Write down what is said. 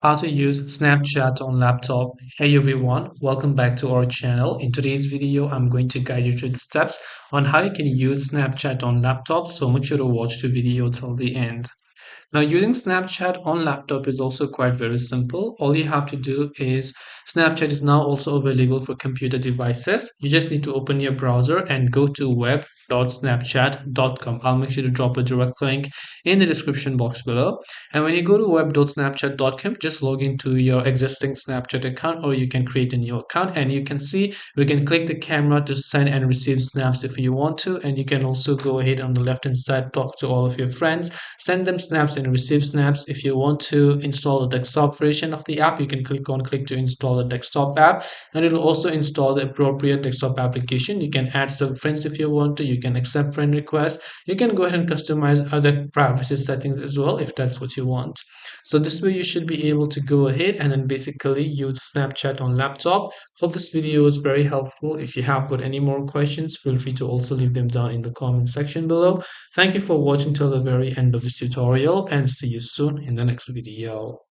How to use Snapchat on laptop. Hey everyone, welcome back to our channel. In today's video, I'm going to guide you through the steps on how you can use Snapchat on laptop, so make sure to watch the video till the end. Now, using Snapchat on laptop is also quite very simple. All you have to do is Snapchat is now also available for computer devices. You just need to open your browser and go to web.snapchat.com. I'll make sure to drop a direct link in the description box below. And when you go to web.snapchat.com, just log into your existing Snapchat account, or you can create a new account, and you can see we can click the camera to send and receive snaps if you want to. And you can also go ahead on the left hand side, talk to all of your friends, send them snaps and receive snaps. If you want to install the desktop version of the app, you can click to install the desktop app, and it will also install the appropriate desktop application. You can add some friends if you want to. You can accept friend requests. You can go ahead and customize other privacy settings as well if that's what you want. So this way you should be able to go ahead and then basically use Snapchat on laptop. Hope this video was very helpful. If you have got any more questions, feel free to also leave them down in the comment section below. Thank you for watching till the very end of this tutorial, and see you soon in the next video.